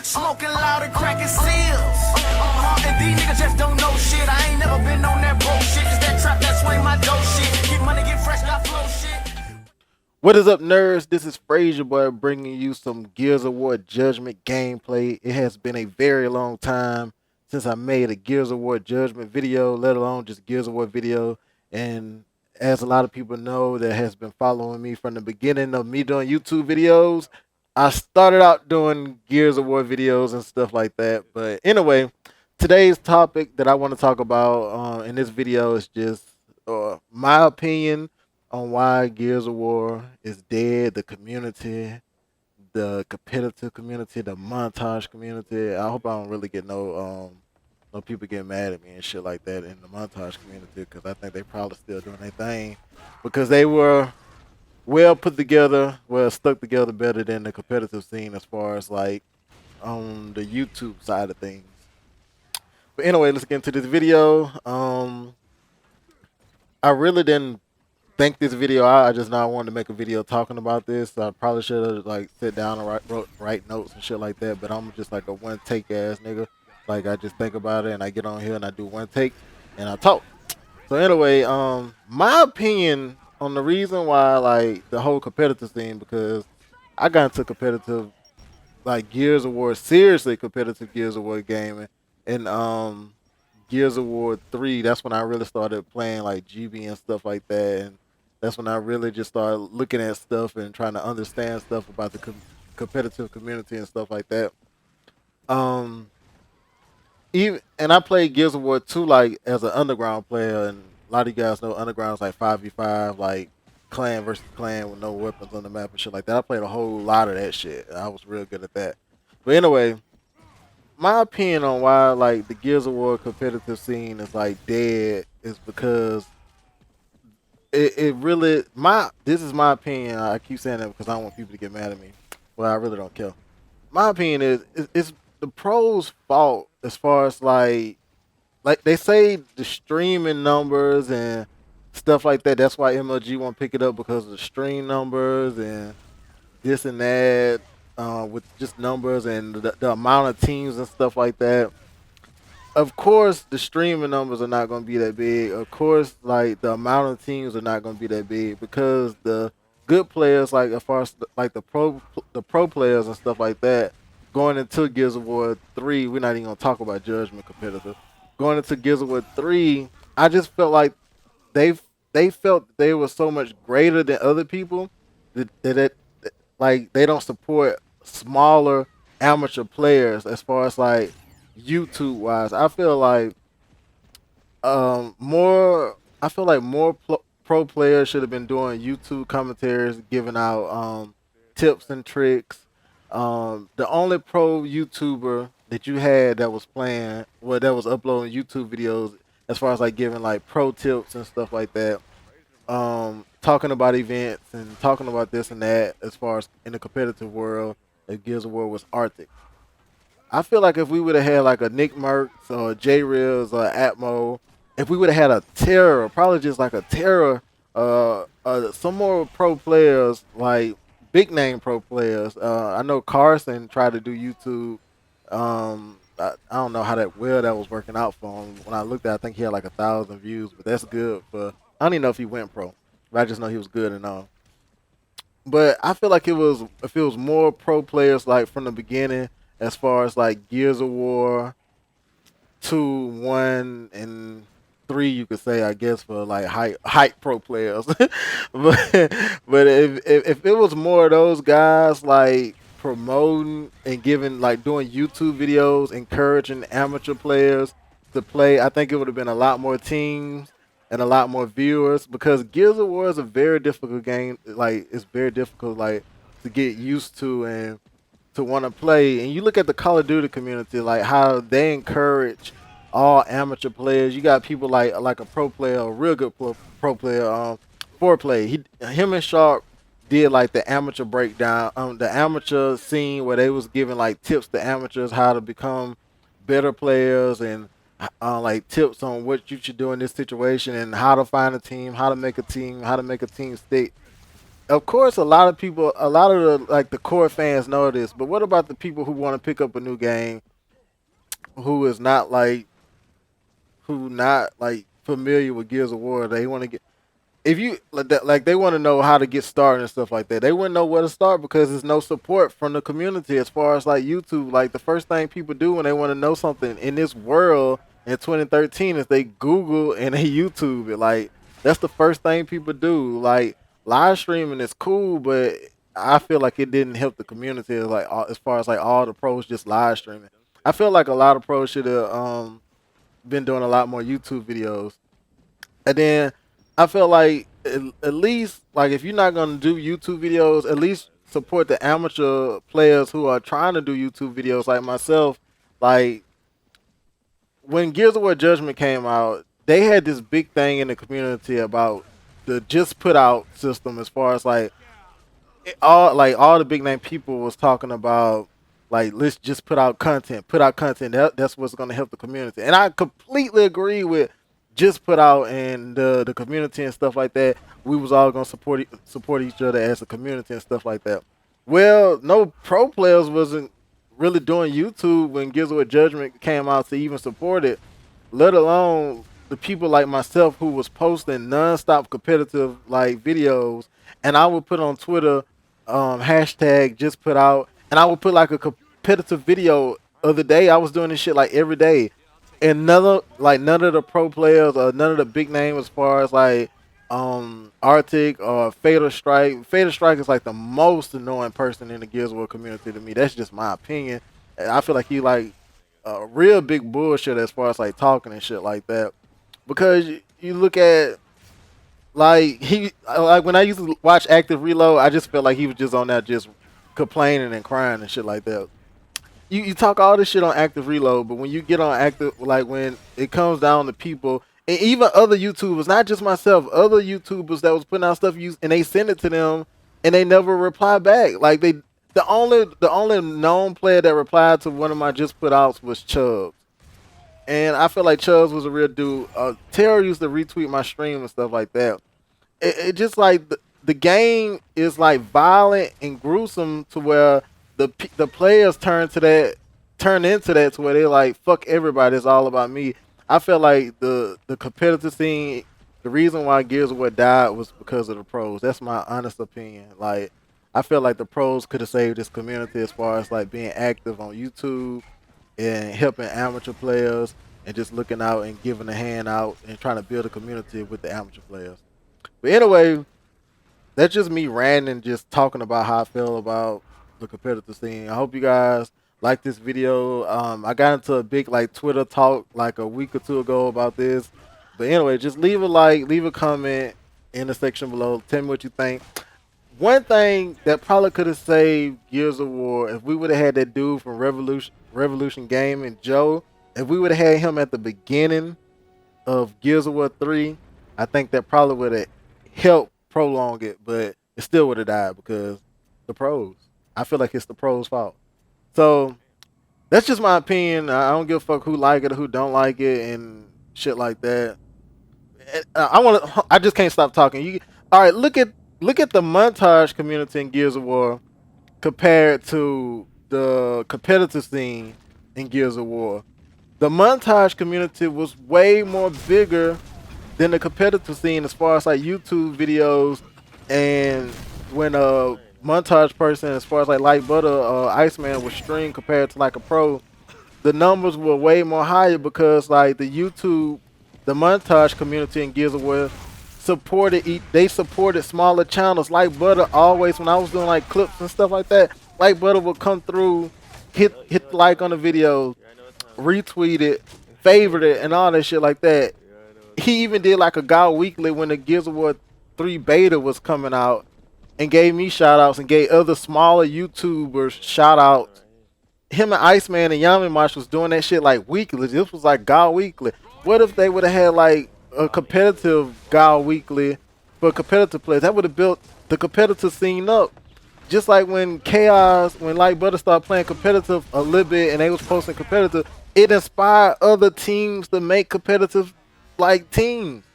Smoking loud and cracking seals. And these niggas just don't know shit. I ain't never been on that bullshit. Cause that trap, that swing my dope shit. Get money, get fresh, got flow shit. What is up, nerds? This is Frazier Boy bringing you some Gears of War Judgment gameplay. It has been a very long time since I made a Gears of War Judgment video, let alone just Gears of War video. And as a lot of people know that has been following me from the beginning of me doing YouTube videos, I started out doing Gears of War videos and stuff like that. But anyway, today's topic that I want to talk about in this video is just my opinion on why Gears of War is dead, the community, the competitive community, the montage community. I hope I don't really get no people get mad at me and shit like that in the montage community, because I think they probably still doing their thing because they were well put together, well stuck together better than the competitive scene as far as like on the YouTube side of things. But anyway, let's get into this video. I really didn't think this video out. I just now wanted to make a video talking about this. I probably should have like sit down and write notes and shit like that. But I'm just like a one take ass nigga. Like I just think about it and I get on here and I do one take and I talk. So anyway, my opinion on the reason why like the whole competitive scene, because I got into competitive like Gears of War, seriously competitive Gears of War gaming, and Gears of War 3. That's when I really started playing like GB and stuff like that, and that's when I really just started looking at stuff and trying to understand stuff about the competitive community and stuff like that. Um, even and I played Gears of War 2 like as an underground player, and a lot of you guys know underground's like 5v5, like clan versus clan with no weapons on the map and shit like that. I played a whole lot of that shit. I was real good at that. But anyway, my opinion on why like the Gears of War competitive scene is like dead is because it really this is my opinion. I keep saying that because I don't want people to get mad at me. Well, I really don't care. My opinion is it's the pros' fault as far as like they say the streaming numbers and stuff like that. That's why MLG won't pick it up because of the stream numbers and this and that, with just numbers and the amount of teams and stuff like that. Of course, the streaming numbers are not going to be that big. Of course, like the amount of teams are not going to be that big because the good players, like as far as like the pro players and stuff like that, going into Gears of War 3, we're not even going to talk about Judgment competitive. Going into Gears of War 3, I just felt like they they felt they were so much greater than other people that like they don't support smaller amateur players as far as like YouTube wise. I feel like more. I feel like more pro players should have been doing YouTube commentaries, giving out tips and tricks. The only pro YouTuber that you had that was playing, well, that was uploading YouTube videos, as far as like giving like pro tips and stuff like that. Talking about events and talking about this and that, as far as in the competitive world, that Gears of War was Arctic. I feel like if we would have had like a Nick Merckx or a J Reels or Atmo, if we would have had a Terror, probably just like a Terror, some more pro players, like big name pro players. I know Carson tried to do YouTube. I don't know how that well that was working out for him. When I looked at it, I think he had like 1,000 views, but that's good for. I don't even know if he went pro, but I just know he was good and all. But I feel like it was if it was more pro players like from the beginning, as far as like Gears of War 2, 1, and 3, you could say, I guess, for like height pro players. But if it was more of those guys like promoting and giving like doing YouTube videos, encouraging amateur players to play, I think it would have been a lot more teams and a lot more viewers, because Gears of War is a very difficult game. Like it's very difficult like to get used to and to want to play. And you look at the Call of Duty community, like how they encourage all amateur players. You got people like a pro player, a real good pro player, Foreplay. Him and Sharp did like the amateur breakdown, the amateur scene where they was giving like tips to amateurs how to become better players and like tips on what you should do in this situation and how to find a team, how to make a team, how to make a team stick. of course, a lot of people, a lot of the like the core fans know this, but what about the people who want to pick up a new game, who is not like, who not like familiar with Gears of War? They want to get, if you like that, like they want to know how to get started and stuff like that. They wouldn't know where to start because there's no support from the community as far as like YouTube. Like the first thing people do when they want to know something in this world in 2013 is they Google and they YouTube it. Like that's the first thing people do. Like live streaming is cool, but I feel like it didn't help the community like as far as like all the pros just live streaming. I feel like a lot of pros should have been doing a lot more YouTube videos. And then I feel like at least like if you're not gonna do YouTube videos, at least support the amateur players who are trying to do YouTube videos like myself. Like when Gears of War Judgment came out, they had this big thing in the community about the just put out system as far as all the big name people was talking about like let's just put out content. That's what's gonna help the community. And I completely agree with just put out and the community and stuff like that. We was all gonna support each other as a community and stuff like that. Well, no pro players wasn't really doing YouTube when Gears of War Judgment came out to even support it, let alone the people like myself who was posting non-stop competitive like videos, and I would put on Twitter hashtag just put out, and I would put like a competitive video of the day. I was doing this shit like every day, and none of the pro players or none of the big names as far as like Arctic or Fatal Strike. Fatal Strike is like the most annoying person in the Gears of War community to me. That's just my opinion. And I feel like he like a real big bullshit as far as like talking and shit like that. Because you look at like he like when I used to watch Active Reload, I just felt like he was just on there just complaining and crying and shit like that. You talk all this shit on Active Reload, but when you get on Active, like when it comes down to people, and even other YouTubers, not just myself, other YouTubers that was putting out stuff, and they send it to them, and they never reply back. Like the only known player that replied to one of my just put outs was Chubbs, and I feel like Chubbs was a real dude. Terror used to retweet my stream and stuff like that. It just like the game is like violent and gruesome to where the players turn into that to where they're like fuck everybody, it's all about me. I feel like the competitive scene, the reason why Gears of War died was because of the pros. That's my honest opinion. Like I feel like the pros could have saved this community as far as like being active on YouTube and helping amateur players and just looking out and giving a hand out and trying to build a community with the amateur players. But anyway, that's just me ranting, just talking about how I feel about the competitive scene. I hope you guys like this video. I got into a big like Twitter talk like a week or two ago about this. But anyway, just leave a like, leave a comment in the section below. Tell me what you think. One thing that probably could have saved Gears of War if we would have had that dude from Revolution Gaming, Joe. If we would have had him at the beginning of Gears of War 3, I think that probably would have helped prolong it, but it still would have died because the pros. I feel like it's the pros' fault. So that's just my opinion. I don't give a fuck who like it or who don't like it and shit like that. I just can't stop talking. All right? Look at the montage community in Gears of War compared to the competitive scene in Gears of War. The montage community was way more bigger than the competitive scene as far as like YouTube videos, and when a montage person as far as like Light Butter Iceman was streamed compared to like a pro, the numbers were way more higher because like the montage community in Gears of War they supported smaller channels. Like Butter always, when I was doing like clips and stuff like that, Like Butter would come through, hit the like on the video, retweet it, favorite it, and all that shit like that. He even did like a God Weekly when the Gears of War 3 beta was coming out and gave me shout outs and gave other smaller YouTubers shout outs. Him and Iceman and Yami Marsh was doing that shit like weekly. This was like God Weekly. What if they would have had like a competitive God Weekly for competitive players? That would have built the competitive scene up. Just like when Light Butter started playing competitive a little bit and they was posting competitive, it inspired other teams to make competitive like teams.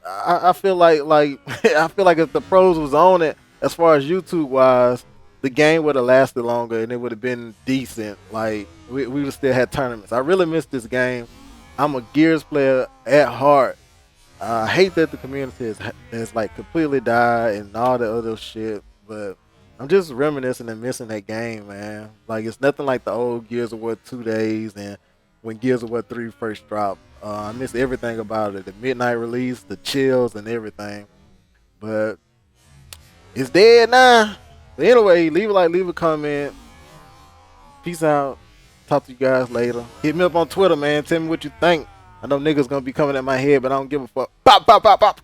I feel like I feel like if the pros was on it, as far as YouTube wise, the game would have lasted longer and it would have been decent. Like we would still had tournaments. I really miss this game. I'm a Gears player at heart. I hate that the community has like completely died and all the other shit, but I'm just reminiscing and missing that game, man. Like it's nothing like the old Gears of War 2 days and when Gears of War 3 first dropped. I miss everything about it. The midnight release, the chills and everything. But it's dead now. But anyway, leave a like, leave a comment. Peace out. Talk to you guys later. Hit me up on Twitter, man. Tell me what you think. I know niggas gonna be coming at my head, but I don't give a fuck. Pop, pop, pop, pop.